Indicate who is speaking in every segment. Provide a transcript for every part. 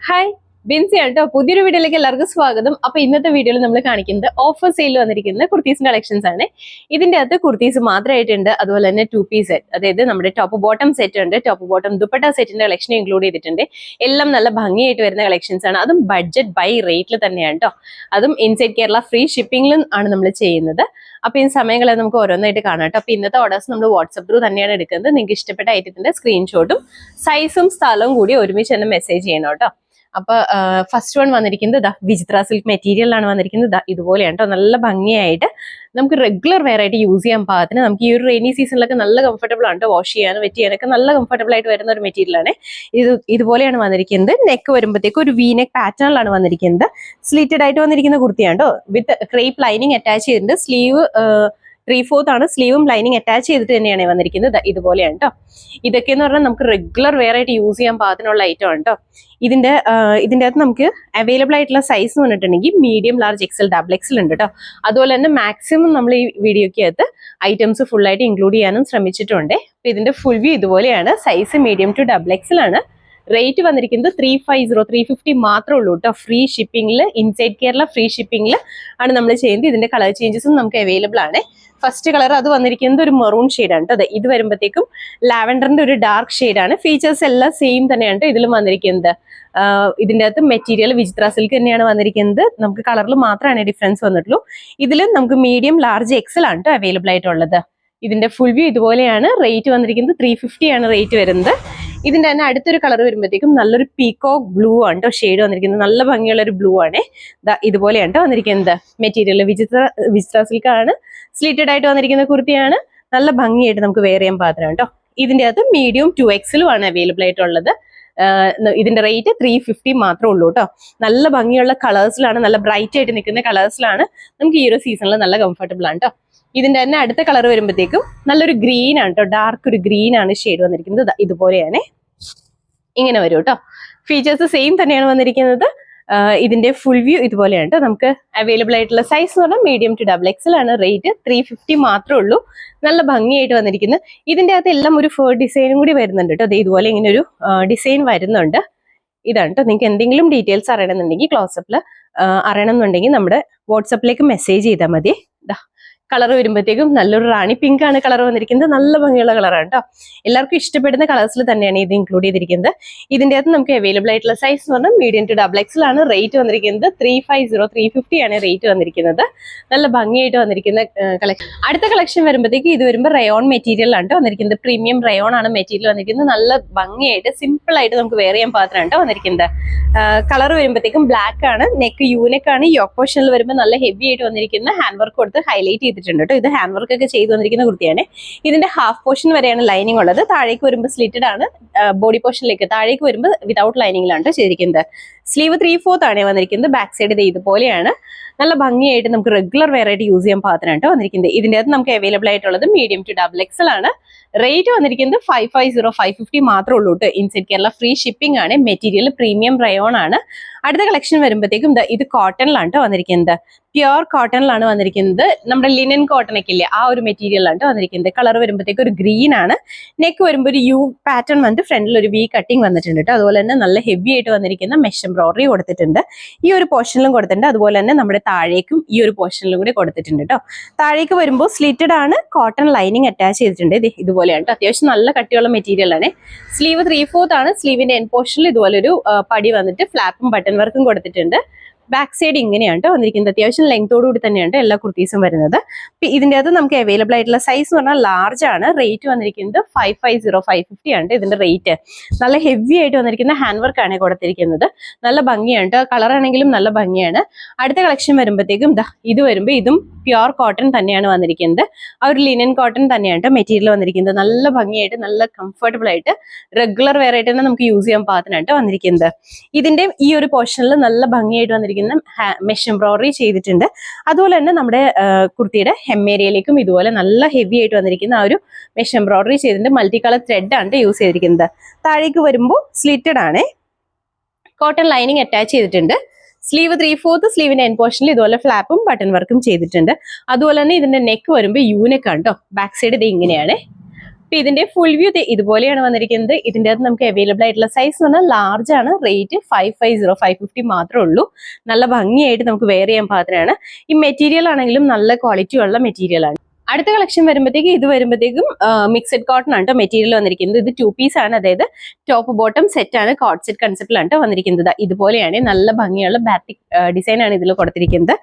Speaker 1: Hi Binsi ആട്ടോ. പുതിയൊരു വീഡിയോയിലേക്ക് എല്ലാവർക്കും സ്വാഗതം. അപ്പൊ ഇന്നത്തെ വീഡിയോയിൽ നമ്മൾ കാണിക്കുന്നത് ഓഫർ സെയിൽ വന്നിരിക്കുന്ന കുർത്തീസിന്റെ കളക്ഷൻസ് ആണ്. ഇതിന്റെ അകത്ത് കുർത്തീസ് മാത്രമായിട്ടുണ്ട്, അതുപോലെ തന്നെ 2 പീസ് സെറ്റ്, അതായത് നമ്മുടെ ടോപ്പ് ബോട്ടം സെറ്റ് ഉണ്ട്, ടോപ്പ് ബോട്ടം ദുപ്പട്ട സെറ്റിന്റെ കളക്ഷൻ ഇൻക്ലൂഡ് ചെയ്തിട്ടുണ്ട്. എല്ലാം നല്ല ഭംഗിയായിട്ട് വരുന്ന കളക്ഷൻസ് ആണ്, അതും ബഡ്ജറ്റ് ബൈ റേറ്റിൽ തന്നെയാണ് കേട്ടോ. അതും ഇൻസൈഡ് കേരള ഫ്രീ ഷിപ്പിംഗിലും ആണ് നമ്മൾ ചെയ്യുന്നത്. അപ്പൊ ഈ സമയങ്ങളെ നമുക്ക് ഓരോന്നായിട്ട് കാണാം കേട്ടോ. അപ്പൊ ഇന്നത്തെ ഓർഡേഴ്സ് നമ്മൾ വാട്സ്ആപ്പ് ത്രൂ തന്നെയാണ് എടുക്കുന്നത്. നിങ്ങൾക്ക് ഇഷ്ടപ്പെട്ട ഐറ്റത്തിന്റെ സ്ക്രീൻഷോട്ടും സൈസും സ്ഥലവും കൂടി ഒരുമിച്ച് തന്നെ മെസ്സേജ് ചെയ്യണം കേട്ടോ. അപ്പൊ ഫസ്റ്റ് വൺ വന്നിരിക്കുന്നത് വിചിത്ര സിൽക്ക് മെറ്റീരിയലാണ് വന്നിരിക്കുന്നത്. ഇതുപോലെയാണ് കേട്ടോ, നല്ല ഭംഗിയായിട്ട് നമുക്ക് റെഗുലർ വെയർ ആയിട്ട് യൂസ് ചെയ്യാൻ പാകത്തിന് നമുക്ക് ഈ ഒരു റെയിനി സീസണിലൊക്കെ നല്ല കംഫർട്ടബിൾ ആണ് കേട്ടോ. വാഷ് ചെയ്യാനും വെറ്റ് ചെയ്യാനൊക്കെ നല്ല കംഫർട്ടബിൾ ആയിട്ട് വരുന്ന ഒരു മെറ്റീരിയൽ ആണ്. ഇതുപോലെയാണ് വന്നിരിക്കുന്നത്. നെക്ക് വരുമ്പോഴത്തേക്ക് ഒരു വി നെക്ക് പാറ്റേണിലാണ് വന്നിരിക്കുന്നത്. സ്ലിറ്റഡ് ആയിട്ട് വന്നിരിക്കുന്ന കുർത്തിയാണ് കേട്ടോ. വിത്ത് ക്രേപ്പ് ലൈനിങ് അറ്റാച്ച് ചെയ്തിട്ടുണ്ട്. സ്ലീവ് 3/4 ആണ്, സ്ലീവും ലൈനിങ് അറ്റാച്ച് ചെയ്തിട്ട് തന്നെയാണ് വന്നിരിക്കുന്നത്. ഇതുപോലെയാണ് കേട്ടോ. ഇതൊക്കെ എന്ന് പറഞ്ഞാൽ നമുക്ക് റെഗുലർ വെയർ ആയിട്ട് യൂസ് ചെയ്യാൻ പാകത്തിനുള്ള ഐറ്റം ആണ് കേട്ടോ. ഇതിന്റെ അകത്ത് നമുക്ക് അവൈലബിൾ ആയിട്ടുള്ള സൈസ് എന്ന് പറഞ്ഞിട്ടുണ്ടെങ്കിൽ medium, large, XL, double XL ഉണ്ട് കേട്ടോ. അതുപോലെ തന്നെ മാക്സിമം നമ്മൾ ഈ വീഡിയോയ്ക്ക് അകത്ത് ഐറ്റംസ് ഫുൾ ആയിട്ട് ഇൻക്ലൂഡ് ചെയ്യാനും ശ്രമിച്ചിട്ടുണ്ട്. അപ്പൊ ഇതിന്റെ ഫുൾ വ്യൂ ഇതുപോലെയാണ്. Size medium to double XL ആണ്. റേറ്റ് വന്നിരിക്കുന്നത് 350 മാത്രമേ ഉള്ളൂ കേട്ടോ. ഫ്രീ ഷിപ്പിംഗിൽ, ഇൻസൈഡ് കേരള ഫ്രീ ഷിപ്പിംഗിൽ ആണ് നമ്മൾ ചെയ്യുന്നത്. ഇതിന്റെ കളർ ചേഞ്ചസും നമുക്ക് അവൈലബിൾ ആണ്. ഫസ്റ്റ് കളർ അത് വന്നിരിക്കുന്നത് ഒരു മെറൂൺ ഷെയ്ഡാണ് കേട്ടോ. ഇത് വരുമ്പോഴത്തേക്കും ലാവൻഡറിന്റെ ഒരു ഡാർക്ക് ഷെയ്ഡാണ്. ഫീച്ചേഴ്സ് എല്ലാം സെയിം തന്നെയാണ് ഇതിലും വന്നിരിക്കുന്നത്. ഇതിന്റെ അകത്ത് മെറ്റീരിയൽ വിചിത്ര സിൽക്ക് തന്നെയാണ് വന്നിരിക്കുന്നത്. നമുക്ക് കളറിൽ മാത്രമാണ് ഡിഫറൻസ് വന്നിട്ടുള്ളൂ. ഇതിലും നമുക്ക് മീഡിയം, ലാർജ്, എക്സൽ ആണ് കേട്ടോ അവൈലബിൾ ആയിട്ടുള്ളത്. ഇതിന്റെ ഫുൾ വ്യൂ ഇതുപോലെയാണ്. റേറ്റ് വന്നിരിക്കുന്നത് 350 ആണ് റേറ്റ് വരുന്നത്. ഇതിന്റെ തന്നെ അടുത്തൊരു കളർ വരുമ്പോഴത്തേക്കും നല്ലൊരു പീകോക്ക് ബ്ലൂ ആണ് കേട്ടോ ഷെയ്ഡ് വന്നിരിക്കുന്നത്. നല്ല ഭംഗിയുള്ള ഒരു ബ്ലൂ ആണ്. ഇതുപോലെയാണ് കേട്ടോ വന്നിരിക്കുന്നത്. മെറ്റീരിയൽ വിചിത്ര സിൽക്ക് ആണ്. സ്ലിറ്റഡ് ആയിട്ട് വന്നിരിക്കുന്ന കുർത്തിയാണ്. നല്ല ഭംഗിയായിട്ട് നമുക്ക് വെയർ ചെയ്യാൻ പാത്രമാണ് കേട്ടോ. ഇതിന്റെ അകത്ത് മീഡിയം 2XL ആണ് അവൈലബിൾ ആയിട്ടുള്ളത്. ഇതിന്റെ റേറ്റ് 350 മാത്രമേ ഉള്ളൂ കേട്ടോ. നല്ല ഭംഗിയുള്ള കളേഴ്സിലാണ്, നല്ല ബ്രൈറ്റ് ആയിട്ട് നിൽക്കുന്ന കളേഴ്സിലാണ്. നമുക്ക് ഈ ഒരു സീസണിൽ നല്ല കംഫർട്ടബിൾ ആണ് കേട്ടോ. ഇതിന്റെ തന്നെ അടുത്ത കളർ വരുമ്പോഴത്തേക്കും നല്ലൊരു ഗ്രീൻ ആണ് കേട്ടോ. ഡാർക്ക് ഒരു ഗ്രീൻ ആണ് ഷെയ്ഡ് വന്നിരിക്കുന്നത്. ഇതുപോലെയാണ്, ഇങ്ങനെ വരും കേട്ടോ. ഫീച്ചേഴ്സ് സെയിം തന്നെയാണ് വന്നിരിക്കുന്നത്. ഇതിന്റെ ഫുൾ വ്യൂ ഇതുപോലെയാണ് കേട്ടോ. നമുക്ക് അവൈലബിൾ ആയിട്ടുള്ള സൈസ് എന്ന് പറഞ്ഞാൽ മീഡിയം ടു ഡബിൾ എക്സൽ ആണ്. റേറ്റ് 350 മാത്രമേ ഉള്ളൂ. നല്ല ഭംഗിയായിട്ട് വന്നിരിക്കുന്നത്. ഇതിന്റെ അകത്ത് എല്ലാം ഒരു ഫേർ ഡിസൈനും കൂടി വരുന്നുണ്ട് കേട്ടോ. ഇതുപോലെ ഇങ്ങനെ ഒരു ഡിസൈൻ വരുന്നുണ്ട്. ഇതാണ് കേട്ടോ. നിങ്ങൾക്ക് എന്തെങ്കിലും ഡീറ്റെയിൽസ് അറിയണമെന്നുണ്ടെങ്കിൽ, ക്ലോസപ്പിൽ അറിയണമെന്നുണ്ടെങ്കിൽ നമ്മുടെ വാട്സപ്പിലേക്ക് മെസ്സേജ് ചെയ്താൽ മതി. കളർ വരുമ്പോഴത്തേക്കും നല്ലൊരു റാണി പിങ്ക് ആണ് കളർ വന്നിരിക്കുന്നത്. നല്ല ഭംഗിയുള്ള കളറാണ് കേട്ടോ. എല്ലാവർക്കും ഇഷ്ടപ്പെടുന്ന കളേഴ്സിൽ തന്നെയാണ് ഇത് ഇൻക്ലൂഡ് ചെയ്തിരിക്കുന്നത്. ഇതിന്റെ അകത്ത് നമുക്ക് അവൈലബിൾ ആയിട്ടുള്ള സൈസ് എന്ന് പറഞ്ഞാൽ മീഡിയം ടു ഡബിൾ എക്സൽ ആണ്. റേറ്റ് വന്നിരിക്കുന്നത് 350 ആണ് റേറ്റ് വന്നിരിക്കുന്നത്. നല്ല ഭംഗിയായിട്ട് വന്നിരിക്കുന്ന കളക്ഷൻ. അടുത്ത കളക്ഷൻ വരുമ്പോഴത്തേക്ക് ഇത് വരുമ്പോൾ റയോൺ മെറ്റീരിയൽ ആണ് വന്നിരിക്കുന്നത്. പ്രീമിയം റയോൺ ആണ് മെറ്റീരിയൽ വന്നിരിക്കുന്നത്. നല്ല ഭംഗിയായിട്ട് സിമ്പിൾ ആയിട്ട് നമുക്ക് വെയർ ചെയ്യാൻ പാത്രമാണ് വന്നിരിക്കുന്നത്. കളർ വരുമ്പോഴത്തേക്കും ബ്ലാക്ക് ആണ്. നെക്ക് യൂനെക്ക് ആണ്. യോക്ക് പോർഷനിൽ വരുമ്പോൾ നല്ല ഹെവി ആയിട്ട് വന്നിരിക്കുന്ന ഹാൻഡ് വർക്ക് കൊടുത്ത് ഹൈലൈറ്റ് ചെയ്തിട്ടുണ്ട് കേട്ടോ. ഇത് ഹാൻഡ് വർക്ക് ഒക്കെ ചെയ്ത് വന്നിരിക്കുന്ന കുർത്തിയാണ്. ഇതിന്റെ ഹാഫ് പോർഷൻ വരെയാണ് ലൈനിങ് ഉള്ളത്. താഴേക്ക് വരുമ്പോൾ സ്ലിറ്റഡ് ആണ്. ബോഡി പോർഷനിലേക്ക് താഴേക്ക് വരുമ്പോൾ വിതൗട്ട് ലൈനിങ്ങിലാണ് ചെയ്തിരിക്കുന്നത്. സ്ലീവ് 3/4 ആണ് വന്നിരിക്കുന്നത്. ബാക്ക് സൈഡ് ഇതുപോലെയാണ്. നല്ല ഭംഗിയായിട്ട് നമുക്ക് റെഗുലർ വെയർ ആയിട്ട് യൂസ് ചെയ്യാൻ പാത്രമാണ് വന്നിരിക്കുന്നത്. ഇതിന്റെ അകത്ത് നമുക്ക് അവൈലബിൾ ആയിട്ടുള്ളത് മീഡിയം ടു ഡബിൾ എക്സൽ ആണ്. റേറ്റ് വന്നിരിക്കുന്നത് 550 മാത്രമേ ഉള്ളൂ കേട്ടോ. ഇൻസൈഡ് കേരള ഫ്രീ ഷിപ്പിംഗ് ആണ്. മെറ്റീരിയൽ പ്രീമിയം റയോൺ ആണ്. അടുത്ത കളക്ഷൻ വരുമ്പോഴത്തേക്കും ഇത് കോട്ടണിലാണ് കേട്ടോ വന്നിരിക്കുന്നത്. പ്യുർ കോട്ടണിലാണ് വന്നിരിക്കുന്നത്. നമ്മുടെ ലിനൻ കോട്ടൺ ഒക്കെ ഇല്ലേ, ആ ഒരു മെറ്റീരിയലാണ് വന്നിരിക്കുന്നത്. കളർ വരുമ്പോഴത്തേക്ക് ഒരു ഗ്രീൻ ആണ്. നെക്ക് വരുമ്പോൾ ഒരു യു പാറ്റേൺ വന്നിട്ട് ഫ്രണ്ടിൽ ഒരു വി കട്ടിങ് വന്നിട്ടുണ്ട് കേട്ടോ. അതുപോലെ തന്നെ നല്ല ഹെവി ആയിട്ട് വന്നിരിക്കുന്ന മെഷ് എംബ്രോയിഡറി കൊടുത്തിട്ടുണ്ട്. ഈ ഒരു പോർഷനിലും കൊടുത്തിട്ടുണ്ട്. അതുപോലെ തന്നെ നമ്മുടെ താഴേക്കും ഈ ഒരു പോർഷനിലും കൂടി കൊടുത്തിട്ടുണ്ട് കേട്ടോ. താഴേക്ക് വരുമ്പോൾ സ്ലിറ്റഡ് ആണ്. കോട്ടൺ ലൈനിങ് അറ്റാച്ച് ചെയ്തിട്ടുണ്ട്. ഇതുപോലെയാണ് കേട്ടോ. അത്യാവശ്യം നല്ല കട്ടിയുള്ള മെറ്റീരിയൽ ആണ്. സ്ലീവ് 3/4 ആണ്. സ്ലീവിന്റെ എൻ പോർഷനിൽ ഇതുപോലെ ഒരു പടി വന്നിട്ട് ഫ്ലാപ്പും ബട്ടൺ വർക്കും കൊടുത്തിട്ടുണ്ട്. ബാക്ക് സൈഡ് ഇങ്ങനെയാണ് കേട്ടോ വന്നിരിക്കുന്നത്. അത്യാവശ്യം ലെങ്തോടു കൂടി തന്നെയാണ് എല്ലാ കുർത്തീസും വരുന്നത്. ഇതിന്റെ അകത്ത് നമുക്ക് അവൈലബിൾ ആയിട്ടുള്ള സൈസ് എന്ന് പറഞ്ഞാൽ ലാർജ് ആണ്. റേറ്റ് വന്നിരിക്കുന്നത് 550 ആണ് ഇതിന്റെ റേറ്റ്. നല്ല ഹെവി ആയിട്ട് വന്നിരിക്കുന്ന ഹാൻഡ് വർക്ക് ആണ് കൊടുത്തിരിക്കുന്നത്. നല്ല ഭംഗിയാണ് കേട്ടോ. കളർ ആണെങ്കിലും നല്ല ഭംഗിയാണ്. അടുത്ത കളക്ഷൻ വരുമ്പോഴത്തേക്കും ഇത് വരുമ്പോൾ ഇതും പ്യുർ കോട്ടൺ തന്നെയാണ് വന്നിരിക്കുന്നത്. ആ ഒരു ലിനൻ കോട്ടൺ തന്നെയാണ് കേട്ടോ മെറ്റീരിയൽ വന്നിരിക്കുന്നത്. നല്ല ഭംഗിയായിട്ട്, നല്ല കംഫർട്ടബിൾ ആയിട്ട്, റെഗുലർ വെയർ ആയിട്ട് തന്നെ നമുക്ക് യൂസ് ചെയ്യാൻ പാകത്തിനായിട്ട് വന്നിരിക്കുന്നത്. ഇതിന്റെ ഈ ഒരു പോർഷനിൽ നല്ല ഭംഗിയായിട്ട് വന്നിരിക്കുന്ന മെഷ് എംബ്രോയിഡറി ചെയ്തിട്ടുണ്ട്. അതുപോലെ തന്നെ നമ്മുടെ കുർത്തിയുടെ ഹെം ഏരിയയിലേക്കും ഇതുപോലെ നല്ല ഹെവി ആയിട്ട് വന്നിരിക്കുന്ന ആ ഒരു മെഷ് എംബ്രോയിഡറി ചെയ്തിട്ടുണ്ട്. മൾട്ടി കളർ ത്രെഡ് ആണ് യൂസ് ചെയ്തിരിക്കുന്നത്. താഴേക്ക് വരുമ്പോൾ സ്ലിറ്റഡ് ആണ്. കോട്ടൺ ലൈനിങ് അറ്റാച്ച് ചെയ്തിട്ടുണ്ട്. സ്ലീവ് 3/4, സ്ലീവിന്റെ എൻ പോർഷനിൽ ഇതുപോലെ ഫ്ലാപ്പും ബട്ടൺ വർക്കും ചെയ്തിട്ടുണ്ട്. അതുപോലെ തന്നെ ഇതിന്റെ നെക്ക് വരുമ്പോൾ യൂനെക്ക് ആണ് കേട്ടോ. ബാക്ക് സൈഡ് ഇത് ഇങ്ങനെയാണ്. അപ്പൊ ഇതിന്റെ ഫുൾ വ്യൂ ഇതുപോലെയാണ് വന്നിരിക്കുന്നത്. ഇതിന്റെ അകത്ത് നമുക്ക് അവൈലബിൾ ആയിട്ടുള്ള സൈസ് എന്ന് പറഞ്ഞാൽ ലാർജ് ആണ്. റേറ്റ് 550 മാത്രമേ ഉള്ളൂ. നല്ല ഭംഗിയായിട്ട് നമുക്ക് വെയർ ചെയ്യാൻ പാകത്തിനാണ്. ഈ മെറ്റീരിയൽ ആണെങ്കിലും നല്ല ക്വാളിറ്റി ഉള്ള മെറ്റീരിയൽ ആണ്. അടുത്ത കളക്ഷൻ വരുമ്പോഴത്തേക്കും മിക്സഡ് കോട്ടൺ ആണ് മെറ്റീരിയൽ വന്നിരിക്കുന്നത്. ഇത് 2 പീസ് ആണ്, അതായത് ടോപ്പ് ബോട്ടം സെറ്റ് ആണ്. കോട്ട് സെറ്റ് കൺസെപ്റ്റിലാണ് വന്നിരിക്കുന്നത്. ഇതുപോലെയാണ് നല്ല ഭംഗിയുള്ള ബാറ്റിക് ഡിസൈൻ ആണ് ഇതിൽ കൊടുത്തിരിക്കുന്നത്.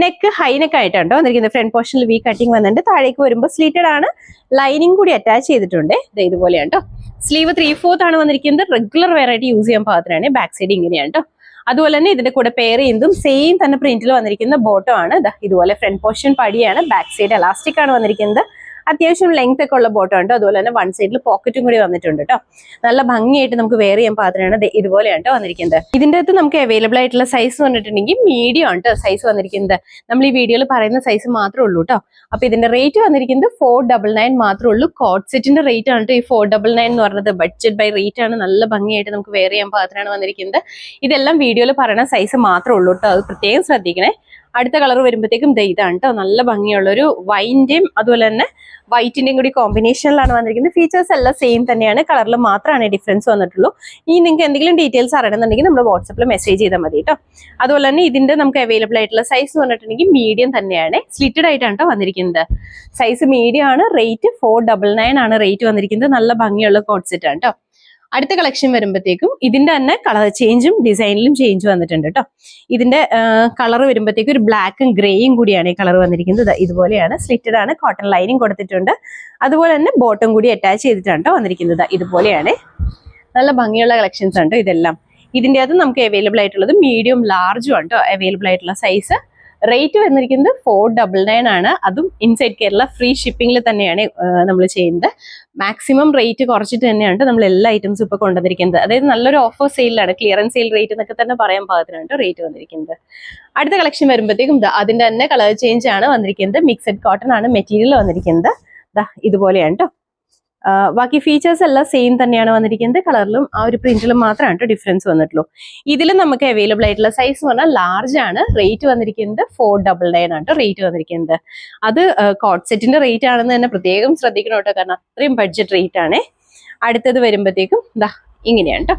Speaker 1: നെക്ക് ഹൈ നെക്ക് ആയിട്ടാണ് വന്നിരിക്കുന്നത്. ഫ്രണ്ട് പോർഷനിൽ വി കട്ടിങ് വന്നിട്ടുണ്ട്. താഴേക്ക് വരുമ്പോൾ സ്ലീറ്റഡ് ആണ്. ലൈനിങ് കൂടി അറ്റാച്ച് ചെയ്തിട്ടുണ്ട്. ഇതുപോലെയാണ് കേട്ടോ. സ്ലീവ് 3/4 ആണ് വന്നിരിക്കുന്നത്. റെഗുലർ വെയർ ആയിട്ട് യൂസ് ചെയ്യാൻ പാകത്തിനാണ്. ബാക്ക് സൈഡ് ഇങ്ങനെയാണ് കേട്ടോ. അതുപോലെ തന്നെ ഇതിന്റെ കൂടെ പെയർ ചെയ്യുന്നതും സെയിം തന്നെ പ്രിന്റിൽ വന്നിരിക്കുന്ന ബോട്ടം ആണ്. ഇതുപോലെ ഫ്രണ്ട് പോർഷൻ പടിയാണ്, ബാക്ക് സൈഡ് എലാസ്റ്റിക് ആണ് വന്നിരിക്കുന്നത്. അത്യാവശ്യം ലെങ്ത് ഒക്കെ ഉള്ള ബോട്ടം ഉണ്ട്. അതുപോലെ തന്നെ വൺ സൈഡിൽ പോക്കറ്റും കൂടി വന്നിട്ടുണ്ട് കേട്ടോ. നല്ല ഭംഗിയായിട്ട് നമുക്ക് വെയർ ചെയ്യാൻ പാകത്തിനാണ്. ഇതുപോലെയാണ് കേട്ടോ വന്നിരിക്കുന്നത്. ഇതിന്റെ അകത്ത് നമുക്ക് അവൈലബിൾ ആയിട്ടുള്ള സൈസ് വന്നിട്ടുണ്ടെങ്കിൽ മീഡിയം ആണ് കേട്ടോ സൈസ് വന്നിരിക്കുന്നത്. നമ്മൾ ഈ വീഡിയോയിൽ പറയുന്ന സൈസ് മാത്രമേ ഉള്ളൂ കേട്ടോ. അപ്പൊ ഇതിന്റെ റേറ്റ് വന്നിരിക്കുന്നത് 499 മാത്രമേ ഉള്ളൂ. കോട്ട് സെറ്റിന്റെ റേറ്റ് ആണ് ഈ 499 എന്ന് പറഞ്ഞത്. ബഡ്ജറ്റ് ബൈ റേറ്റ് ആണ്. നല്ല ഭംഗിയായിട്ട് നമുക്ക് വെയർ ചെയ്യാൻ പാകത്തിനാണ് വന്നിരിക്കുന്നത്. ഇതെല്ലാം വീഡിയോയിൽ പറയുന്ന സൈസ് മാത്രമേ ഉള്ളൂ കേട്ടോ. അത് പ്രത്യേകം ശ്രദ്ധിക്കണേ. അടുത്ത കളർ വരുമ്പോഴത്തേക്കും ഇതാണ് കേട്ടോ. നല്ല ഭംഗിയുള്ള ഒരു വൈൻ്റെയും അതുപോലെ തന്നെ വൈറ്റിന്റെയും കൂടി കോമ്പിനേഷനിലാണ് വന്നിരിക്കുന്നത്. ഫീച്ചേഴ്സ് എല്ലാം സെയിം തന്നെയാണ്. കളറിൽ മാത്രമാണ് ഡിഫറൻസ് വന്നിട്ടുള്ളൂ. ഇനി നിങ്ങൾക്ക് എന്തെങ്കിലും ഡീറ്റെയിൽസ് അറിയണമെന്നുണ്ടെങ്കിൽ നമ്മൾ വാട്സപ്പിൽ മെസ്സേജ് ചെയ്താൽ മതി കേട്ടോ. അതുപോലെ തന്നെ ഇതിന്റെ നമുക്ക് അവൈലബിൾ ആയിട്ടുള്ള സൈസ് എന്ന് പറഞ്ഞിട്ടുണ്ടെങ്കിൽ മീഡിയം തന്നെയാണ്. സ്ലിറ്റഡ് ആയിട്ടാണ് കേട്ടോ വന്നിരിക്കുന്നത്. സൈസ് മീഡിയം ആണ്. റേറ്റ് 499 ആണ് റേറ്റ് വന്നിരിക്കുന്നത്. നല്ല ഭംഗിയുള്ള കോട്ട് സെറ്റ് ആണ് കേട്ടോ. അടുത്ത കളക്ഷൻ വരുമ്പോഴത്തേക്കും ഇതിന്റെ തന്നെ കളർ ചേഞ്ചും ഡിസൈനിലും ചേഞ്ച് വന്നിട്ടുണ്ട് കേട്ടോ. ഇതിന്റെ കളർ വരുമ്പോഴത്തേക്കും ഒരു ബ്ലാക്കും ഗ്രേയും കൂടിയാണ് ഈ കളർ വന്നിരിക്കുന്നത്. ഇതുപോലെയാണ്. സ്ലിറ്റഡ് ആണ്. കോട്ടൺ ലൈനിങ് കൊടുത്തിട്ടുണ്ട്. അതുപോലെ തന്നെ ബോട്ടം കൂടി അറ്റാച്ച് ചെയ്തിട്ടാണ് കേട്ടോ വന്നിരിക്കുന്നത്. ഇതുപോലെയാണ്. നല്ല ഭംഗിയുള്ള കളക്ഷൻസ് ആണ് ഇതെല്ലാം. ഇതിന്റെ അത് നമുക്ക് അവൈലബിൾ ആയിട്ടുള്ളത് മീഡിയം ലാർജും ആണ് കേട്ടോ അവൈലബിൾ ആയിട്ടുള്ള സൈസ്. റേറ്റ് വന്നിരിക്കുന്നത് 499 ആണ്. അതും ഇൻസൈഡ് കേരള ഫ്രീ ഷിപ്പിംഗിൽ തന്നെയാണ് നമ്മൾ ചെയ്യുന്നത്. മാക്സിമം റേറ്റ് കുറച്ചിട്ട് തന്നെയാണ് നമ്മൾ എല്ലാ ഐറ്റംസും ഇപ്പൊ കൊണ്ടുവന്നിരിക്കുന്നത്. അതായത് നല്ലൊരു ഓഫർ സെയിലാണ്. ക്ലിയറൻസ് സെയിൽ റേറ്റ് എന്നൊക്കെ തന്നെ പറയാൻ പാകത്തിനാണ് റേറ്റ് വന്നിരിക്കുന്നത്. അടുത്ത കളക്ഷൻ വരുമ്പോഴത്തേക്കും അതിന്റെ തന്നെ കളർ ചേഞ്ച് ആണ് വന്നിരിക്കുന്നത്. മിക്സഡ് കോട്ടൺ ആണ് മെറ്റീരിയൽ വന്നിരിക്കുന്നത്. ഇതുപോലെയാണ് കേട്ടോ. ബാക്കി ഫീച്ചേഴ്സ് എല്ലാം സെയിം തന്നെയാണ് വന്നിരിക്കുന്നത്. കളറിലും ആ ഒരു പ്രിന്റിലും മാത്രമാണ് ഡിഫറൻസ് വന്നിട്ടുള്ളൂ. ഇതിൽ നമുക്ക് അവൈലബിൾ ആയിട്ടുള്ള സൈസ് എന്ന് പറഞ്ഞാൽ ലാർജ് ആണ്. റേറ്റ് വന്നിരിക്കുന്നത് 499 ആണ് റേറ്റ് വന്നിരിക്കുന്നത്. അത് കോട്ട് സെറ്റിന്റെ റേറ്റ് ആണെന്ന് തന്നെ പ്രത്യേകം ശ്രദ്ധിക്കണം കേട്ടോ. കാരണം അത്രയും ബഡ്ജറ്റ് റേറ്റ് ആണ്. അടുത്തത് വരുമ്പോഴത്തേക്കും ഇങ്ങനെയാണ് കേട്ടോ.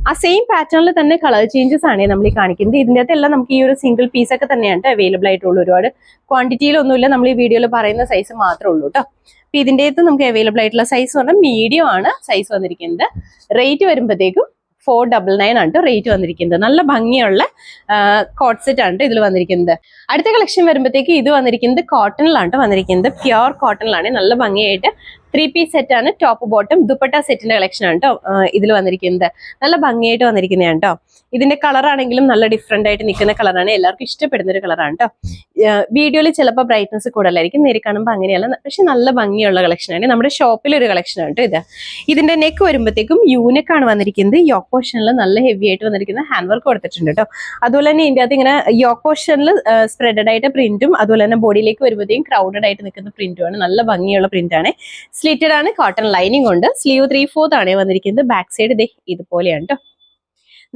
Speaker 1: ആ സെയിം പാറ്റേണിൽ തന്നെ കളർ ചേഞ്ചസ് ആണ് നമ്മൾ ഈ കാണിക്കുന്നത്. ഇതിൻ്റെ അകത്തെല്ലാം നമുക്ക് ഈ ഒരു സിംഗിൾ പീസ് ഒക്കെ തന്നെയാണ് അവൈലബിൾ ആയിട്ടുള്ളൂ. ഒരുപാട് ക്വാണ്ടിറ്റിയിലൊന്നുമില്ല. നമ്മൾ ഈ വീഡിയോയിൽ പറയുന്ന സൈസ് മാത്രമേ ഉള്ളൂ കേട്ടോ. അപ്പൊ ഇതിൻ്റെ അകത്ത് നമുക്ക് അവൈലബിൾ ആയിട്ടുള്ള സൈസ് പറഞ്ഞാൽ മീഡിയം ആണ് സൈസ് വന്നിരിക്കുന്നത്. റേറ്റ് വരുമ്പോഴത്തേക്കും 499 ആണ് റേറ്റ് വന്നിരിക്കുന്നത്. നല്ല ഭംഗിയുള്ള കോട്ട് സെറ്റ് ആണ് ഇതിൽ വന്നിരിക്കുന്നത്. അടുത്ത കളക്ഷൻ വരുമ്പോഴത്തേക്ക് ഇത് വന്നിരിക്കുന്നത് കോട്ടണിലാണ് വന്നിരിക്കുന്നത്. പ്യുർ കോട്ടണിലാണ്. നല്ല ഭംഗിയായിട്ട് 3 പീസ് സെറ്റ് ആണ്. ടോപ്പ് ബോട്ടം ദുപ്പട്ട സെറ്റിന്റെ കളക്ഷൻ ആണ് കേട്ടോ ഇതിൽ വന്നിരിക്കുന്നത്. നല്ല ഭംഗിയായിട്ട് വന്നിരിക്കുന്നതാണ് കേട്ടോ. ഇതിന്റെ കളർ ആണെങ്കിലും നല്ല ഡിഫറെന്റ് ആയിട്ട് നിൽക്കുന്ന കളറാണ്. എല്ലാവർക്കും ഇഷ്ടപ്പെടുന്ന ഒരു കളറാണ് കേട്ടോ. വീഡിയോയിൽ ചിലപ്പോൾ ബ്രൈറ്റ്നസ് കൂടുതലായിരിക്കും. നേരി കാണുമ്പോൾ അങ്ങനെയല്ല. പക്ഷെ നല്ല ഭംഗിയുള്ള കളക്ഷനാണ്. നമ്മുടെ ഷോപ്പിലൊരു കളക്ഷനാണ് കേട്ടോ ഇത്. ഇതിന്റെ നെക്ക് വരുമ്പോഴത്തേക്കും യൂനെക്കാണ് വന്നിരിക്കുന്നത്. യോക്ക് പോർഷനിൽ നല്ല ഹെവി ആയിട്ട് വന്നിരിക്കുന്ന ഹാൻഡ് വർക്ക് കൊടുത്തിട്ടുണ്ട് കേട്ടോ. അതുപോലെ തന്നെ ഇതിന്റെ അകത്ത് ഇങ്ങനെ യോക്ക് പോർഷനിൽ സ്പ്രെഡഡ് ആയിട്ട് പ്രിന്റും അതുപോലെ തന്നെ ബോഡിയിലേക്ക് വരുമ്പോഴത്തേക്കും ക്രൗഡഡ് ആയിട്ട് നിൽക്കുന്ന പ്രിന്റുമാണ്. നല്ല ഭംഗിയുള്ള പ്രിന്റ് ആണ്. സ്ലിറ്റഡ് ആണ്. കോട്ടൺ ലൈനിങ് ഉണ്ട്. സ്ലീവ് 3/4 ആണ് വന്നിരിക്കുന്നത്. ബാക്ക് സൈഡ് ഇതുപോലെയാണ് കേട്ടോ.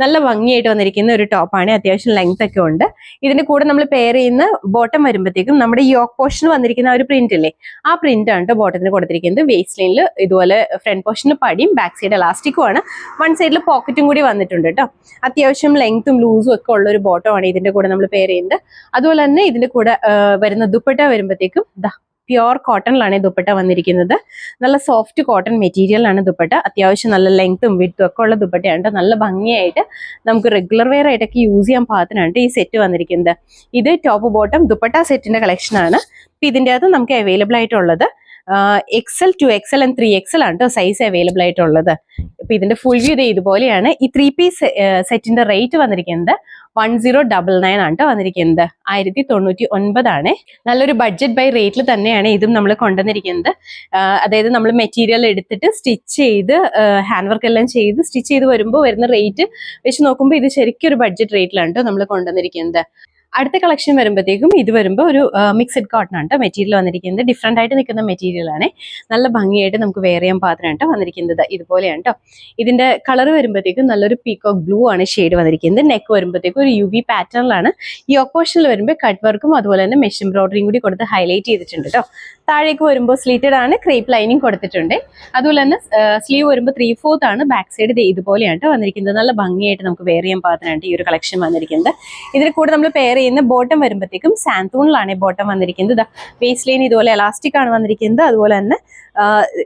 Speaker 1: നല്ല ഭംഗിയായിട്ട് വന്നിരിക്കുന്ന ഒരു ടോപ്പാണ്. അത്യാവശ്യം ലെങ്ത് ഒക്കെ ഉണ്ട്. ഇതിന്റെ കൂടെ നമ്മൾ പെയർ ചെയ്യുന്ന ബോട്ടം വരുമ്പോഴത്തേക്കും നമ്മുടെ യോക്ക് പോർഷൻ വന്നിരിക്കുന്ന ആ ഒരു പ്രിന്റ് ഇല്ലേ, ആ പ്രിന്റ് ആണ് ബോട്ടത്തിന് കൊടുത്തിരിക്കുന്നത്. വേസ്റ്റ് ലൈനിൽ ഇതുപോലെ ഫ്രണ്ട് പോർഷന് പടിയും ബാക്ക് സൈഡ് എലാസ്റ്റിക്കും ആണ്. വൺ സൈഡിൽ പോക്കറ്റും കൂടി വന്നിട്ടുണ്ട് കേട്ടോ. അത്യാവശ്യം ലെങ്ത്തും ലൂസും ഒക്കെ ഉള്ള ഒരു ബോട്ടമാണ് ഇതിന്റെ കൂടെ നമ്മൾ പെയർ ചെയ്യുന്നത്. അതുപോലെ തന്നെ ഇതിന്റെ കൂടെ വരുന്ന ദുപ്പട്ട വരുമ്പോഴത്തേക്കും പ്യുർ കോട്ടണിലാണ് ദുപ്പട്ട വന്നിരിക്കുന്നത്. നല്ല സോഫ്റ്റ് കോട്ടൺ മെറ്റീരിയലാണ് ദുപ്പട്ട. അത്യാവശ്യം നല്ല ലെങ്ത്തും വിഡ്ത്തും ഒക്കെ ഉള്ള ദുപ്പട്ടയാണ്. നല്ല ഭംഗിയായിട്ട് നമുക്ക് റെഗുലർ വെയർ ആയിട്ടൊക്കെ യൂസ് ചെയ്യാൻ പാകത്തിനാണ് ഈ സെറ്റ് വന്നിരിക്കുന്നത്. ഇത് ടോപ്പ് ബോട്ടം ദുപ്പട്ട സെറ്റിന്റെ കളക്ഷൻ ആണ്. ഇതിന്റെ അകത്ത് നമുക്ക് അവൈലബിൾ ആയിട്ടുള്ളത് XL, 2XL and 3XL ആണ് സൈസ് അവൈലബിൾ ആയിട്ടുള്ളത്. ഇപ്പൊ ഇതിന്റെ ഫുൾ വ്യൂ ഇതുപോലെയാണ്. ഈ 3 പീസ് സെറ്റിന്റെ റേറ്റ് വന്നിരിക്കുന്നത് 1099 ആണ് വന്നിരിക്കുന്നത്. 1099 ആണ്. നല്ലൊരു ബഡ്ജറ്റ് ബൈ റേറ്റിൽ തന്നെയാണ് ഇതും നമ്മൾ കൊണ്ടുവന്നിരിക്കുന്നത്. അതായത് നമ്മൾ മെറ്റീരിയൽ എടുത്തിട്ട് സ്റ്റിച്ച് ചെയ്ത് ഹാൻഡ് വർക്ക് എല്ലാം ചെയ്ത് സ്റ്റിച്ച് ചെയ്ത് വരുമ്പോൾ വരുന്ന റേറ്റ് വെച്ച് നോക്കുമ്പോൾ ഇത് ശരിക്കും ഒരു ബഡ്ജറ്റ് റേറ്റിലാണ് നമ്മൾ കൊണ്ടുവന്നിരിക്കുന്നത്. അടുത്ത കളക്ഷൻ വരുമ്പോഴത്തേക്കും ഇത് വരുമ്പോൾ ഒരു മിക്സഡ് കോട്ടൺ ആണ് മെറ്റീരിയൽ വന്നിരിക്കുന്നത്. ഡിഫറെൻ്റ് ആയിട്ട് നിൽക്കുന്ന മെറ്റീരിയൽ ആണ്. നല്ല ഭംഗിയായിട്ട് നമുക്ക് വെയർ ചെയ്യാൻ പാത്രമാണ് വന്നിരിക്കുന്നത്. ഇതുപോലെയാണ് കേട്ടോ. ഇതിന്റെ കളർ വരുമ്പോഴത്തേക്കും നല്ലൊരു പീകോക്ക് ബ്ലൂ ആണ് ഷെയ്ഡ് വന്നിരിക്കുന്നത്. നെക്ക് വരുമ്പോഴത്തേക്കും ഒരു UV പാറ്റേണിലാണ്. ഈ ഓപ്പോഷനിൽ വരുമ്പോൾ കട്ട് വർക്കും അതുപോലെ തന്നെ മെഷ് എംബ്രോയിഡറിയും കൂടി കൊടുത്ത് ഹൈലൈറ്റ് ചെയ്തിട്ടുണ്ട് കേട്ടോ. താഴേക്ക് വരുമ്പോൾ സ്ലീറ്റഡ് ആണ്, ക്രേപ്പ് ലൈനിങ് കൊടുത്തിട്ടുണ്ട്. അതുപോലെ തന്നെ സ്ലീവ് വരുമ്പോൾ 3/4 ആണ്. ബാക്ക് സൈഡ് ഇതുപോലെയാണ് വന്നിരിക്കുന്നത്. നല്ല ഭംഗിയായിട്ട് നമുക്ക് വെയർ ചെയ്യാൻ പാത്രമാണ് ഈ ഒരു കളക്ഷൻ വന്നിരിക്കുന്നത്. ഇതിന് കൂടെ നമ്മൾ പെയർ ചെയ്യുന്ന ബോട്ടം വരുമ്പോഴത്തേക്കും സാന്തൂണിലാണ് ബോട്ടം വന്നിരിക്കുന്നത്. വേസ്റ്റ് ലൈൻ ഇതുപോലെ എലാസ്റ്റിക് ആണ് വന്നിരിക്കുന്നത്. അതുപോലെ തന്നെ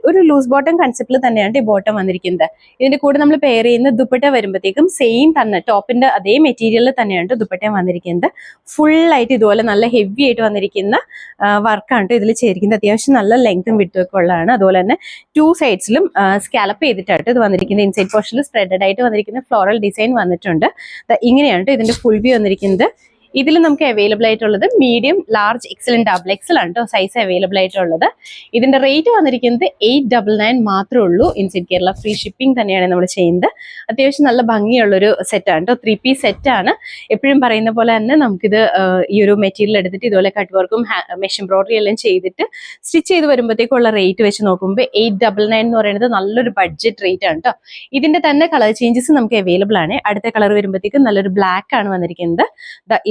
Speaker 1: ഒരു ലൂസ് ബോട്ടം കൺസെപ്റ്റിൽ തന്നെയാണ് ഈ ബോട്ടം വന്നിരിക്കുന്നത്. ഇതിന്റെ കൂടെ നമ്മൾ പെയർ ചെയ്യുന്ന ദുപ്പട്ട വരുമ്പോഴത്തേക്കും സെയിം തന്നെ ടോപ്പിന്റെ അതേ മെറ്റീരിയലിൽ തന്നെയാണ് ദുപ്പട്ട വന്നിരിക്കുന്നത്. ഫുൾ ആയിട്ട് ഇതുപോലെ നല്ല ഹെവി ആയിട്ട് വന്നിരിക്കുന്ന വർക്കാണ് ഇതിൽ ചേരിക്കുന്നത്. അത്യാവശ്യം നല്ല ലെങ്ത്തും വിട്ടും ഒക്കെ ഉള്ളതാണ്. അതുപോലെ തന്നെ 2 സൈഡ്സിലും സ്കാലപ്പ് ചെയ്തിട്ടായിട്ട് ഇത് വന്നിരിക്കുന്നത്. ഇൻസൈഡ് പോർഷനിൽ സ്പ്രെഡഡ് ആയിട്ട് വന്നിരിക്കുന്ന ഫ്ലോറൽ ഡിസൈൻ വന്നിട്ടുണ്ട്. ഇങ്ങനെയാണ് ഇതിന്റെ ഫുൾ വ്യൂ വന്നിരിക്കുന്നത്. ഇതിൽ നമുക്ക് അവൈലബിൾ ആയിട്ടുള്ളത് medium, large, XL, double XL ആണ് കേട്ടോ സൈസ് അവൈലബിൾ ആയിട്ടുള്ളത്. ഇതിന്റെ റേറ്റ് വന്നിരിക്കുന്നത് 899 മാത്രമേ ഉള്ളൂ. ഇൻസൈഡ് കേരള ഫ്രീ ഷിപ്പിംഗ് തന്നെയാണ് നമ്മൾ ചെയ്യുന്നത്. അത്യാവശ്യം നല്ല ഭംഗിയുള്ളൊരു സെറ്റാണ് കേട്ടോ. 3 പീസ് സെറ്റാണ്. എപ്പോഴും പറയുന്ന പോലെ തന്നെ നമുക്കിത് ഈ ഒരു മെറ്റീരിയൽ എടുത്തിട്ട് ഇതുപോലെ കട്ട് വർക്കും മെഷ് എംബ്രോയിഡറി എല്ലാം ചെയ്തിട്ട് സ്റ്റിച്ച് ചെയ്ത് വരുമ്പോഴത്തേക്കുള്ള റേറ്റ് വെച്ച് നോക്കുമ്പോൾ 899 എന്ന് പറയുന്നത് നല്ലൊരു ബഡ്ജറ്റ് റേറ്റ് ആണ് കേട്ടോ. ഇതിന്റെ തന്നെ കളർ ചേഞ്ചസ് നമുക്ക് അവൈലബിൾ ആണ്. അടുത്ത കളർ വരുമ്പോഴത്തേക്കും നല്ലൊരു ബ്ലാക്ക് ആണ് വന്നിരിക്കുന്നത്.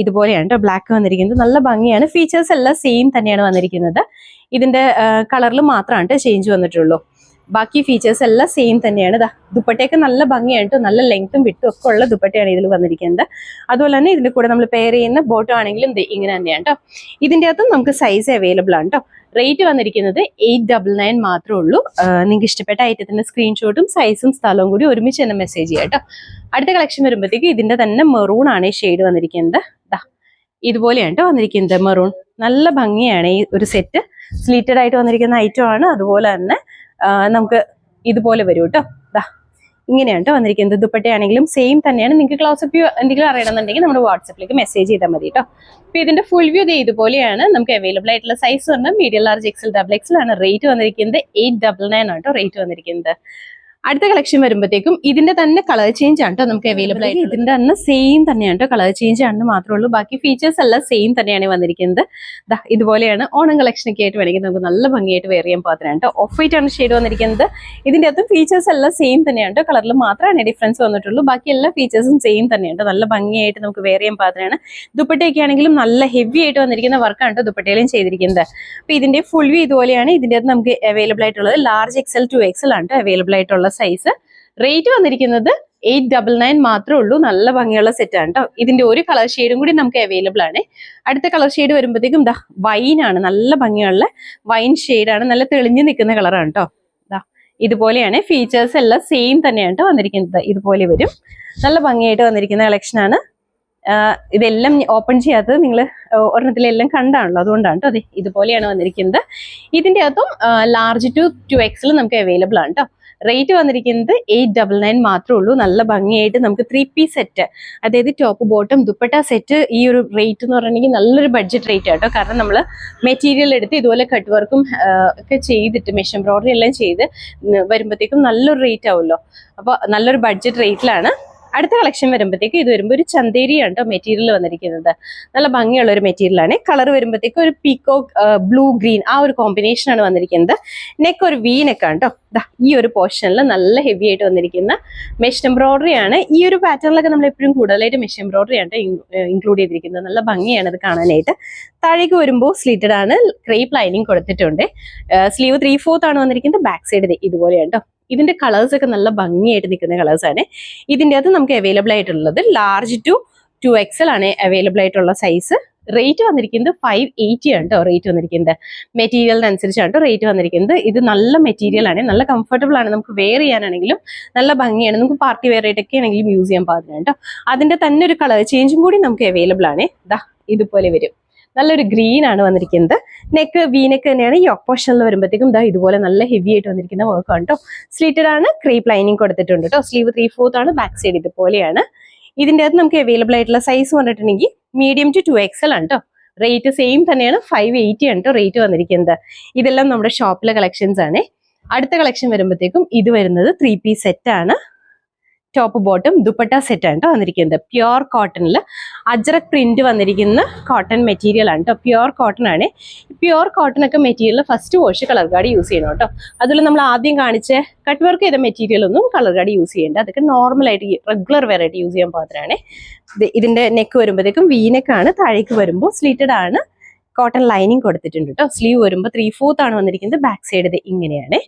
Speaker 1: ഇതുപോലെയാണ് ബ്ലാക്ക് വന്നിരിക്കുന്നത്. നല്ല ഭംഗിയാണ്. ഫീച്ചേഴ്സ് എല്ലാം സെയിം തന്നെയാണ് വന്നിരിക്കുന്നത്. ഇതിന്റെ കളറിൽ മാത്രമാണ് ചേഞ്ച് വന്നിട്ടുള്ളൂ. ബാക്കി ഫീച്ചേഴ്സ് എല്ലാം സെയിം തന്നെയാണ്. ദുപ്പട്ടയൊക്കെ നല്ല ഭംഗിയായിട്ട് നല്ല ലെങ്ത്തും വിട്ടും ഒക്കെ ഉള്ള ദുപ്പട്ടയാണ് ഇതിൽ വന്നിരിക്കുന്നത്. അതുപോലെ തന്നെ ഇതിന്റെ കൂടെ നമ്മൾ പെയർ ചെയ്യുന്ന ബോട്ടം ആണെങ്കിലും ഇങ്ങനെ തന്നെയാണ് കേട്ടോ. ഇതിന്റെ അകത്തും നമുക്ക് സൈസ് അവൈലബിൾ ആണ് കേട്ടോ. റേറ്റ് വന്നിരിക്കുന്നത് 899 മാത്രമേ ഉള്ളൂ. നിങ്ങൾക്ക് ഇഷ്ടപ്പെട്ട ഐറ്റത്തിന്റെ സ്ക്രീൻഷോട്ടും സൈസും സ്ഥലവും കൂടി ഒരുമിച്ച് തന്നെ മെസ്സേജ് ചെയ്യാം കേട്ടോ. അടുത്ത കളക്ഷൻ വരുമ്പോഴത്തേക്ക് ഇതിന്റെ തന്നെ മെറൂൺ ആണ് ഈ ഷെയ്ഡ് വന്നിരിക്കുന്നത്. ഇതുപോലെയാണ് കേട്ടോ വന്നിരിക്കുന്നത് മെറൂൺ. നല്ല ഭംഗിയാണ് ഈ ഒരു സെറ്റ്. സ്ലീറ്റഡ് ആയിട്ട് വന്നിരിക്കുന്ന ഐറ്റം ആണ്. അതുപോലെ തന്നെ നമുക്ക് ഇതുപോലെ വരും കേട്ടോ. ഇങ്ങനെയാണ് കേട്ടോ വന്നിരിക്കുന്നത്. ദുപ്പട്ടയാണെങ്കിലും സെയിം തന്നെയാണ്. നിങ്ങൾക്ക് ക്ലോസപ്പ് വ്യൂ എന്തെങ്കിലും അറിയണമെന്നുണ്ടെങ്കിൽ നമ്മുടെ വാട്സപ്പിലേക്ക് മെസ്സേജ് ചെയ്താൽ മതി കേട്ടോ. അപ്പൊ ഇതിന്റെ ഫുൾ വ്യൂ ഇതുപോലെയാണ്. നമുക്ക് അവൈലബിൾ ആയിട്ടുള്ള സൈസ് പറഞ്ഞാൽ medium, large, XL, double XL ആണ്. റേറ്റ് വന്നിരിക്കുന്നത് 899 ആണ് കേട്ടോ റേറ്റ് വന്നിരിക്കുന്നത്. അടുത്ത കളക്ഷൻ വരുമ്പോഴത്തേക്കും ഇതിന്റെ തന്നെ കളർ ചേഞ്ച് ആണ് കേട്ടോ നമുക്ക് അവൈലബിൾ ആയിട്ട്. ഇതിന്റെ തന്നെ സെയിം തന്നെയാണ് കേട്ടോ. കളർ ചേഞ്ച് ആണെന്ന് മാത്രമേ ഉള്ളൂ. ബാക്കി ഫീച്ചേഴ്സ് എല്ലാം സെയിം തന്നെയാണ് വന്നിരിക്കുന്നത്. ഇതുപോലെയാണ്. ഓണം കളക്ഷൻ ഒക്കെ ആയിട്ട് വേണമെങ്കിൽ നമുക്ക് നല്ല ഭംഗിയായിട്ട് വെയർ ചെയ്യാൻ പാത്രമാണ് കേട്ടോ. ഓഫ് വൈറ്റ് ആണ് ഷെയ്ഡ് വന്നിരിക്കുന്നത്. ഇതിന്റെ അകത്ത് ഫീച്ചേഴ്സ് എല്ലാം സെയിം തന്നെയാണ് കേട്ടോ. കളറിൽ മാത്രമാണ് ഡിഫറൻസ് വന്നിട്ടുള്ളൂ. ബാക്കി എല്ലാ ഫീച്ചേഴ്സും സെയിം തന്നെയാണ്. നല്ല ഭംഗിയായിട്ട് നമുക്ക് വെയർ ചെയ്യാൻ പാത്രമാണ്. ദുപ്പട്ടയൊക്കെ ആണെങ്കിലും നല്ല ഹെവി ആയിട്ട് വന്നിരിക്കുന്ന വർക്കാണ് കേട്ടോ ദുപ്പട്ടയിലും ചെയ്തിരിക്കുന്നത്. അപ്പൊ ഇതിന്റെ ഫുൾ വ്യൂ ഇതുപോലെയാണ്. ഇതിന്റെ അകത്ത് നമുക്ക് അവൈലബിൾ ആയിട്ടുള്ളത് ലാർജ്, എക്സൽ, 2XL ആണ് അവൈലബിൾ ആയിട്ടുള്ള സൈസ്. റേറ്റ് വന്നിരിക്കുന്നത് 899 മാത്രമേ ഉള്ളൂ. നല്ല ഭംഗിയുള്ള സെറ്റ് ആണ് കേട്ടോ. ഇതിന്റെ ഒരു കളർ ഷെയ്ഡും കൂടി നമുക്ക് അവൈലബിൾ ആണ്. അടുത്ത കളർ ഷെയ്ഡ് വരുമ്പോഴത്തേക്കും വൈൻ ആണ്. നല്ല ഭംഗിയുള്ള വൈൻ ഷെയ്ഡാണ്. നല്ല തെളിഞ്ഞു നിൽക്കുന്ന കളറാണ് കേട്ടോ. ഇതുപോലെയാണ്. ഫീച്ചേഴ്സ് എല്ലാം സെയിം തന്നെയാണ് കേട്ടോ വന്നിരിക്കുന്നത്. ഇതുപോലെ വരും. നല്ല ഭംഗിയായിട്ട് വന്നിരിക്കുന്ന കളക്ഷൻ ആണ്. ഇതെല്ലാം ഓപ്പൺ ചെയ്യാത്തത് നിങ്ങൾ ഒരെണ്ണത്തിലെല്ലാം കണ്ടാണല്ലോ, അതുകൊണ്ടാണ് കേട്ടോ. അതെ ഇതുപോലെയാണ് വന്നിരിക്കുന്നത്. ഇതിന്റെ അകത്തും ലാർജ് ടു 2XL നമുക്ക് അവൈലബിൾ ആണ് കേട്ടോ. റേറ്റ് വന്നിരിക്കുന്നത് 899 മാത്രമേ ഉള്ളൂ. നല്ല ഭംഗിയായിട്ട് നമുക്ക് 3 പീസ് സെറ്റ്, അതായത് ടോപ്പ് ബോട്ടം ദുപ്പട്ട സെറ്റ്. ഈ ഒരു റേറ്റ് എന്ന് പറഞ്ഞിട്ടുണ്ടെങ്കിൽ നല്ലൊരു ബഡ്ജറ്റ് റേറ്റ് ആട്ടോ. കാരണം നമ്മൾ മെറ്റീരിയൽ എടുത്ത് ഇതുപോലെ കട്ട് വർക്കും ഒക്കെ ചെയ്തിട്ട് മെഷ് എംബ്രോയിഡറി എല്ലാം ചെയ്ത് വരുമ്പോഴത്തേക്കും നല്ലൊരു റേറ്റ് ആവുമല്ലോ. അപ്പോൾ നല്ലൊരു ബഡ്ജറ്റ് റേറ്റിലാണ്. അടുത്ത കളക്ഷൻ വരുമ്പോഴത്തേക്ക് ഇത് വരുമ്പോൾ ഒരു ചന്തേരിയാണ് കേട്ടോ മെറ്റീരിയൽ വന്നിരിക്കുന്നത്. നല്ല ഭംഗിയുള്ള ഒരു മെറ്റീരിയലാണ്. കളർ വരുമ്പോഴത്തേക്ക് ഒരു പീകോക്ക് ബ്ലൂ ഗ്രീൻ ആ ഒരു കോമ്പിനേഷൻ ആണ് വന്നിരിക്കുന്നത്. നെക്ക് ഒരു വി നെക്കാണ് കേട്ടോ. ഈ ഒരു പോർഷനിൽ നല്ല ഹെവി ആയിട്ട് വന്നിരിക്കുന്ന മെഷ് എംബ്രോയിഡറി ആണ്. ഈ ഒരു പാറ്റേണിലൊക്കെ നമ്മൾ എപ്പോഴും കൂടുതലായിട്ട് മെഷ് എംബ്രോയിഡറി ആണ് ഇൻക്ലൂഡ് ചെയ്തിരിക്കുന്നത്. നല്ല ഭംഗിയാണ് അത് കാണാനായിട്ട്. താഴേക്ക് വരുമ്പോൾ സ്ലീറ്റഡ് ആണ്, ക്രേപ്പ് ലൈനിങ് കൊടുത്തിട്ടുണ്ട്. സ്ലീവ് 3/4 ആണ് വന്നിരിക്കുന്നത്. ബാക്ക് സൈഡ് ഇതുപോലെയാണ് കേട്ടോ. ഇതിന്റെ കളേഴ്സ് ഒക്കെ നല്ല ഭംഗിയായിട്ട് നിൽക്കുന്ന കളേഴ്സ് ആണ്. ഇതിന്റെ അകത്ത് നമുക്ക് അവൈലബിൾ ആയിട്ടുള്ളത് ലാർജ് ടു 2XL ആണ് അവൈലബിൾ ആയിട്ടുള്ള സൈസ്. റേറ്റ് വന്നിരിക്കുന്നത് 580 ആണ് കേട്ടോ റേറ്റ് വന്നിരിക്കുന്നത്. മെറ്റീരിയലിനനുസരിച്ചാണ് കേട്ടോ റേറ്റ് വന്നിരിക്കുന്നത്. ഇത് നല്ല മെറ്റീരിയൽ ആണ്, നല്ല കംഫർട്ടബിൾ ആണ്. നമുക്ക് വെയർ ചെയ്യാനാണെങ്കിലും നല്ല ഭംഗിയാണ്. നമുക്ക് പാർട്ടി വെയർ ആയിട്ടൊക്കെ ആണെങ്കിലും യൂസ് ചെയ്യാൻ പാടില്ല കേട്ടോ. അതിന്റെ തന്നെ ഒരു കളർ ചേഞ്ചും കൂടി നമുക്ക് അവൈലബിൾ ആണ്. ഇതുപോലെ വരും. നല്ലൊരു ഗ്രീൻ ആണ് വന്നിരിക്കുന്നത്. നെക്ക് വി നെക്ക് തന്നെയാണ്. ഈ ഓപ്പോഷനിൽ വരുമ്പോഴത്തേക്കും ഇതുപോലെ നല്ല ഹെവി ആയിട്ട് വന്നിരിക്കുന്ന വർക്കാണ് കേട്ടോ. സ്ലീറ്റഡ് ആണ്, ക്രേപ്പ് ലൈനിങ് കൊടുത്തിട്ടുണ്ട് കേട്ടോ. സ്ലീവ് 3/4 ആണ്, ബാക്ക് സൈഡ് ഇതുപോലെയാണ്. ഇതിന്റെ അകത്ത് നമുക്ക് അവൈലബിൾ ആയിട്ടുള്ള സൈസ് പറഞ്ഞിട്ടുണ്ടെങ്കിൽ മീഡിയം ടു 2XL ആണ് കേട്ടോ. റേറ്റ് സെയിം തന്നെയാണ്. 580 ആണ് കേട്ടോ റേറ്റ് വന്നിരിക്കുന്നത്. ഇതെല്ലാം നമ്മുടെ ഷോപ്പിലെ കളക്ഷൻസ് ആണ്. അടുത്ത കളക്ഷൻ വരുമ്പോഴത്തേക്കും ഇത് വരുന്നത് 3 പീസ് സെറ്റ് ആണ്. ടോപ്പ് ബോട്ടം ദുപ്പട്ട സെറ്റ് ആണ് കേട്ടോ വന്നിരിക്കുന്നത്. പ്യുർ കോട്ടണിൽ അജ്രക് പ്രിന്റ് വന്നിരിക്കുന്ന കോട്ടൺ മെറ്റീരിയൽ ആണ് കേട്ടോ. പ്യുർ കോട്ടൺ ആണ്. പ്യുർ കോട്ടൺ ഒക്കെ material first wash colour guard use ചെയ്യണം കേട്ടോ. അതുപോലെ നമ്മൾ ആദ്യം കാണിച്ച കട്ട് വർക്ക് ചെയ്ത മെറ്റീരിയൽ ഒന്നും കളർ ഗാർഡ് യൂസ് ചെയ്യേണ്ട. അതൊക്കെ നോർമലായിട്ട് റെഗുലർ വെയർ ആയിട്ട് യൂസ് ചെയ്യാൻ പാത്രമാണ്. ഇതിന്റെ നെക്ക് വരുമ്പോഴത്തേക്കും വീനെക്കാണ്, താഴേക്ക് വരുമ്പോൾ സ്ലീറ്റഡ് ആണ്. കോട്ടൺ ലൈനിങ് കൊടുത്തിട്ടുണ്ട് കേട്ടോ. സ്ലീവ് വരുമ്പോൾ 3/4 ആണ് വന്നിരിക്കുന്നത്. ബാക്ക് സൈഡ് ഇത് ഇങ്ങനെയാണ്.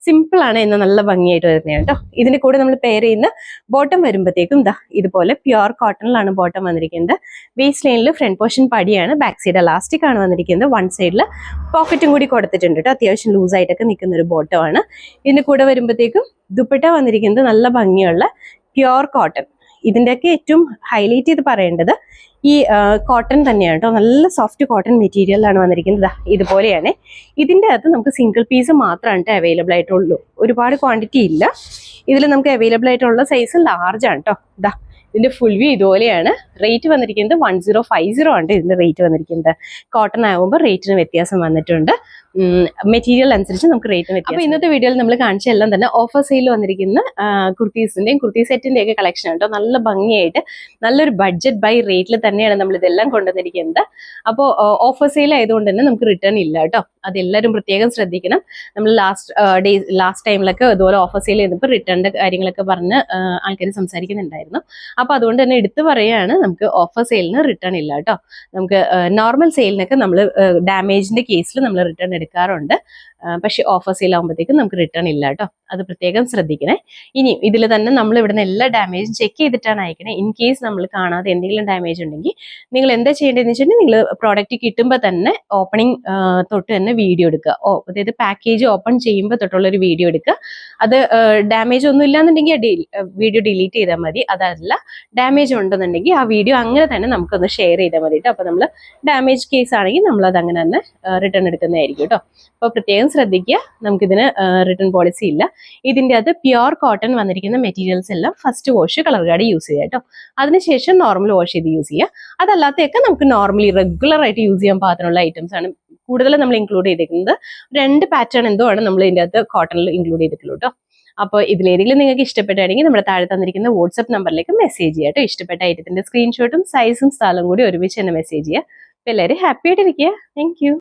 Speaker 1: സിമ്പിൾ ആണ്, എന്നാൽ നല്ല ഭംഗിയായിട്ട് വരുന്നതാണ് കേട്ടോ. ഇതിന്റെ കൂടെ നമ്മൾ പെയർ ചെയ്യുന്ന ബോട്ടം വരുമ്പോഴത്തേക്കും ഇതുപോലെ പ്യുർ കോട്ടണിലാണ് ബോട്ടം വന്നിരിക്കുന്നത്. വേസ്റ്റ് ലൈനിൽ ഫ്രണ്ട് പോർഷൻ പടിയാണ്, ബാക്ക് സൈഡ് എലാസ്റ്റിക് ആണ് വന്നിരിക്കുന്നത്. വൺ സൈഡിൽ പോക്കറ്റും കൂടി കൊടുത്തിട്ടുണ്ട് കേട്ടോ. അത്യാവശ്യം ലൂസായിട്ടൊക്കെ നിൽക്കുന്ന ഒരു ബോട്ടമാണ്. ഇതിന്റെ കൂടെ വരുമ്പോഴത്തേക്കും ദുപ്പട്ട വന്നിരിക്കുന്നത് നല്ല ഭംഗിയുള്ള പ്യുർ കോട്ടൺ. ഇതിൻ്റെയൊക്കെ ഏറ്റവും ഹൈലൈറ്റ് ചെയ്ത് പറയേണ്ടത് ഈ കോട്ടൺ തന്നെയാണ് കേട്ടോ. നല്ല സോഫ്റ്റ് കോട്ടൺ മെറ്റീരിയലാണ് വന്നിരിക്കുന്നത്. ഇതുപോലെയാണ്. ഇതിൻ്റെ അകത്ത് നമുക്ക് സിംഗിൾ പീസ് മാത്രമാണ് അവൈലബിൾ ആയിട്ടുള്ളൂ. ഒരുപാട് ക്വാണ്ടിറ്റി ഇല്ല. ഇതിൽ നമുക്ക് അവൈലബിൾ ആയിട്ടുള്ള സൈസ് ലാർജ് ആണ് കേട്ടോ. ഇതിന്റെ ഫുൾ വ്യൂ ഇതുപോലെയാണ്. റേറ്റ് വന്നിരിക്കുന്നത് 1050 ആണ് ഇതിന്റെ റേറ്റ് വന്നിരിക്കുന്നത്. കോട്ടൺ ആകുമ്പോൾ റേറ്റിന് വ്യത്യാസം വന്നിട്ടുണ്ട്. മെറ്റീരിയൽ അനുസരിച്ച് നമുക്ക് റേറ്റ് വ്യത്യാസം. അപ്പോൾ ഇന്നത്തെ വീഡിയോയിൽ നമ്മൾ കാണിച്ച എല്ലാം തന്നെ ഓഫർ സെയിൽ വന്നിരിക്കുന്ന കുർത്തീസിന്റെയും കുർത്തി സെറ്റിന്റെ ഒക്കെ കളക്ഷൻ കേട്ടോ. നല്ല ഭംഗിയായിട്ട് നല്ലൊരു ബഡ്ജറ്റ് ബൈ റേറ്റിൽ തന്നെയാണ് നമ്മൾ ഇതെല്ലാം കൊണ്ടുവന്നിരിക്കുന്നത്. അപ്പോൾ ഓഫർ സെയിൽ ആയതുകൊണ്ട് തന്നെ നമുക്ക് റിട്ടേൺ ഇല്ല കേട്ടോ. അതെല്ലാവരും പ്രത്യേകം ശ്രദ്ധിക്കണം. നമ്മൾ ലാസ്റ്റ് ടൈമിലൊക്കെ ഇതുപോലെ ഓഫർ സെയിൽ ചെയ്തപ്പോൾ റിട്ടേണിന്റെ കാര്യങ്ങളൊക്കെ പറഞ്ഞ് ആൾക്കാർ സംസാരിക്കുന്നുണ്ടായിരുന്നു. അപ്പോൾ അതുകൊണ്ട് തന്നെ എടുത്തു പറയുകയാണ്, നമുക്ക് ഓഫർ സെയിലിന് റിട്ടേൺ ഇല്ല കേട്ടോ. നമുക്ക് നോർമൽ സെയിലിനൊക്കെ നമ്മൾ ഡാമേജിന്റെ കേസിൽ നമ്മൾ റിട്ടേൺ എടുക്കാറുണ്ട്. പക്ഷെ ഓഫർ സെയിൽ ആകുമ്പോഴത്തേക്കും നമുക്ക് റിട്ടേൺ ഇല്ല കേട്ടോ. അത് പ്രത്യേകം ശ്രദ്ധിക്കണേ. ഇനി ഇതിൽ തന്നെ നമ്മൾ ഇവിടുന്ന് എല്ലാ ഡാമേജും ചെക്ക് ചെയ്തിട്ടാണ് അയക്കണേ. ഇൻ കേസ് നമ്മൾ കാണാതെ എന്തെങ്കിലും ഡാമേജ് ഉണ്ടെങ്കിൽ നിങ്ങൾ എന്താ ചെയ്യേണ്ടതെന്ന് വെച്ചിട്ടുണ്ടെങ്കിൽ നിങ്ങൾ പ്രോഡക്റ്റ് കിട്ടുമ്പോൾ തന്നെ ഓപ്പണിംഗ് തൊട്ട് തന്നെ വീഡിയോ എടുക്കുക. അതായത് പാക്കേജ് ഓപ്പൺ ചെയ്യുമ്പോൾ തൊട്ടുള്ള ഒരു വീഡിയോ എടുക്കുക. അത് ഡാമേജ് ഒന്നും ഇല്ലാന്നുണ്ടെങ്കിൽ വീഡിയോ ഡിലീറ്റ് ചെയ്താൽ മതി. അതല്ല ഡാമേജ് ഉണ്ടെന്നുണ്ടെങ്കിൽ ആ വീഡിയോ അങ്ങനെ തന്നെ നമുക്കൊന്ന് ഷെയർ ചെയ്താൽ മതി കേട്ടോ. അപ്പോൾ നമ്മൾ ഡാമേജ് കേസ് ആണെങ്കിൽ നമ്മളത് അങ്ങനെ തന്നെ റിട്ടേൺ എടുക്കുന്നതായിരിക്കും കേട്ടോ. അപ്പോൾ പ്രത്യേകം ശ്രദ്ധിക്കുക. നമുക്കിതിന് റിട്ടേൺ പോളിസി ഇല്ല. ഇതിൻ്റെ അത് പ്യുർ കോട്ടൺ വന്നിരിക്കുന്ന മെറ്റീരിയൽസ് എല്ലാം first wash colour guard use ചെയ്യുക കേട്ടോ. അതിനുശേഷം നോർമൽ വാഷ് ചെയ്ത് യൂസ് ചെയ്യുക. അതല്ലാത്തതൊക്കെ നമുക്ക് നോർമലി റെഗുലർ ആയിട്ട് യൂസ് ചെയ്യാൻ പാകത്തിനുള്ള ഐറ്റംസ് ആണ് കൂടുതലും നമ്മൾ ഇൻക്ലൂഡ് ചെയ്തിരിക്കുന്നത്. 2 പാറ്റേൺ എന്തോ ആണ് നമ്മൾ ഇതിൻ്റെ അകത്ത് കോട്ടണിൽ ഇൻക്ലൂഡ് ചെയ്തിട്ടുള്ളൂ കേട്ടോ. അപ്പോൾ ഇതിലേതെങ്കിലും നിങ്ങൾക്ക് ഇഷ്ടപ്പെട്ടാണെങ്കിൽ നമ്മുടെ താഴെ തന്നിരിക്കുന്ന വാട്സ്ആപ്പ് നമ്പറിലേക്ക് മെസ്സേജ് ചെയ്യുക കേട്ടോ. ഇഷ്ടപ്പെട്ട ഐറ്റത്തിന്റെ സ്ക്രീൻഷോട്ടും സൈസും സ്ഥലവും കൂടി ഒരുമിച്ച് തന്നെ മെസ്സേജ് ചെയ്യുക. അപ്പോൾ എല്ലാവരും ഹാപ്പി ആയിട്ടിരിക്കുക. Thank you.